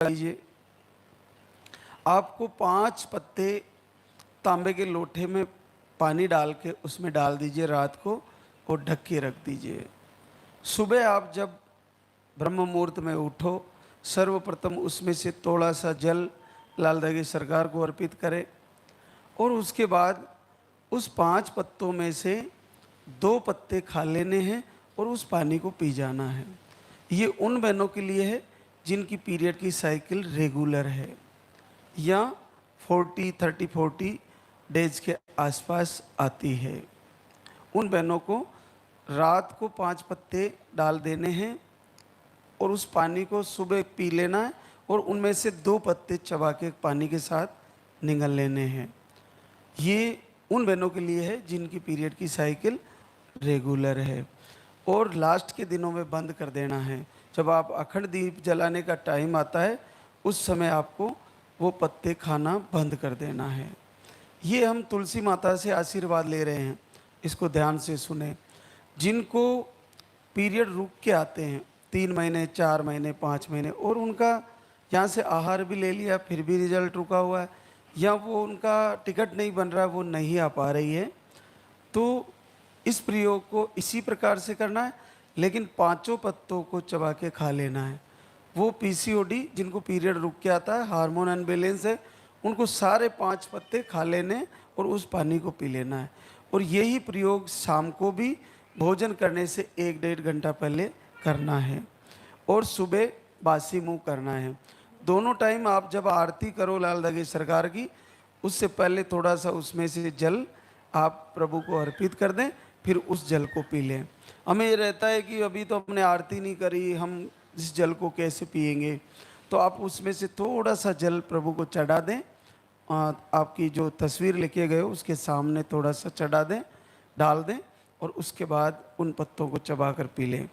लीजिए। आपको 5 पत्ते तांबे के लोटे में पानी डाल के उसमें डाल दीजिए रात को और ढक के रख दीजिए। सुबह आप जब ब्रह्म मुहूर्त में उठो, सर्वप्रथम उसमें से थोड़ा सा जल लाल दगी सरकार को अर्पित करें और उसके बाद उस 5 पत्तों में से 2 पत्ते खा लेने हैं और उस पानी को पी जाना है। ये उन बहनों के लिए है जिनकी पीरियड की साइकिल रेगुलर है या 40 डेज के आसपास आती है। उन बहनों को रात को 5 पत्ते डाल देने हैं और उस पानी को सुबह पी लेना है और उनमें से 2 पत्ते चबा के पानी के साथ निगल लेने हैं। ये उन बहनों के लिए है जिनकी पीरियड की साइकिल रेगुलर है। और लास्ट के दिनों में बंद कर देना है। जब आप अखंड दीप जलाने का टाइम आता है उस समय आपको वो पत्ते खाना बंद कर देना है। ये हम तुलसी माता से आशीर्वाद ले रहे हैं, इसको ध्यान से सुने। जिनको पीरियड रुक के आते हैं 3 महीने 4 महीने 5 महीने और उनका यहाँ से आहार भी ले लिया फिर भी रिजल्ट रुका हुआ है या वो उनका टिकट नहीं बन रहा है, वो नहीं आ पा रही है, तो इस प्रयोग को इसी प्रकार से करना है, लेकिन 5 पत्तों को चबा के खा लेना है। वो पीसीओडी जिनको पीरियड रुक के आता है, हार्मोन अनबैलेंस है, उनको सारे 5 पत्ते खा लेने और उस पानी को पी लेना है। और यही प्रयोग शाम को भी भोजन करने से 1-1.5 घंटा पहले करना है और सुबह बासी मुंह करना है। दोनों टाइम आप जब आरती करो लाल दगी सरकार की, उससे पहले थोड़ा सा उसमें से जल आप प्रभु को अर्पित कर दें, फिर उस जल को पी लें। हमें ये रहता है कि अभी तो हमने आरती नहीं करी, हम इस जल को कैसे पिएंगे, तो आप उसमें से थोड़ा सा जल प्रभु को चढ़ा दें। आपकी जो तस्वीर लेके गए हो उसके सामने थोड़ा सा चढ़ा दें, डाल दें और उसके बाद उन पत्तों को चबा कर पी लें।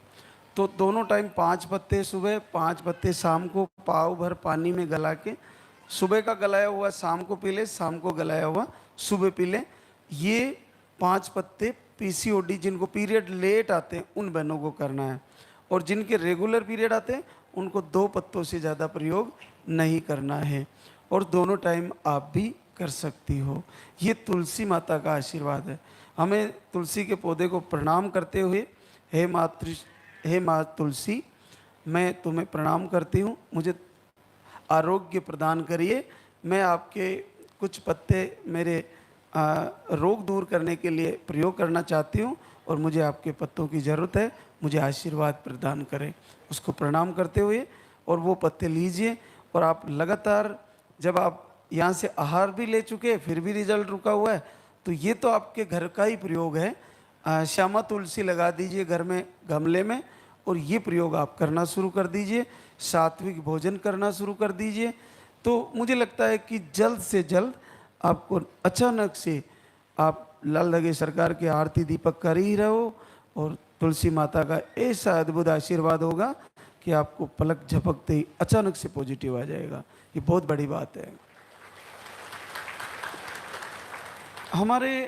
तो दोनों टाइम 5 पत्ते सुबह 5 पत्ते शाम को पाव भर पानी में गला के सुबह का गलाया हुआ शाम को पी लें, शाम को गलाया हुआ सुबह पी लें। ये 5 पत्ते पीसीओडी जिनको पीरियड लेट आते हैं उन बहनों को करना है और जिनके रेगुलर पीरियड आते हैं उनको 2 पत्तों से ज़्यादा प्रयोग नहीं करना है और दोनों टाइम आप भी कर सकती हो। ये तुलसी माता का आशीर्वाद है। हमें तुलसी के पौधे को प्रणाम करते हुए हे माँ तुलसी, मैं तुम्हें प्रणाम करती हूँ, मुझे आरोग्य प्रदान करिए। मैं आपके कुछ पत्ते मेरे रोग दूर करने के लिए प्रयोग करना चाहती हूँ और मुझे आपके पत्तों की ज़रूरत है, मुझे आशीर्वाद प्रदान करें। उसको प्रणाम करते हुए और वो पत्ते लीजिए और आप लगातार, जब आप यहाँ से आहार भी ले चुके फिर भी रिजल्ट रुका हुआ है, तो ये तो आपके घर का ही प्रयोग है। श्यामा तुलसी लगा दीजिए घर में गमले में और ये प्रयोग आप करना शुरू कर दीजिए। सात्विक भोजन करना शुरू कर दीजिए। तो मुझे लगता है कि जल्द से जल्द आपको अचानक से आप लाल दगी सरकार की आरती दीपक कर ही रहो और तुलसी माता का ऐसा अद्भुत आशीर्वाद होगा कि आपको पलक झपकते ही अचानक से पॉजिटिव आ जाएगा। ये बहुत बड़ी बात है। हमारे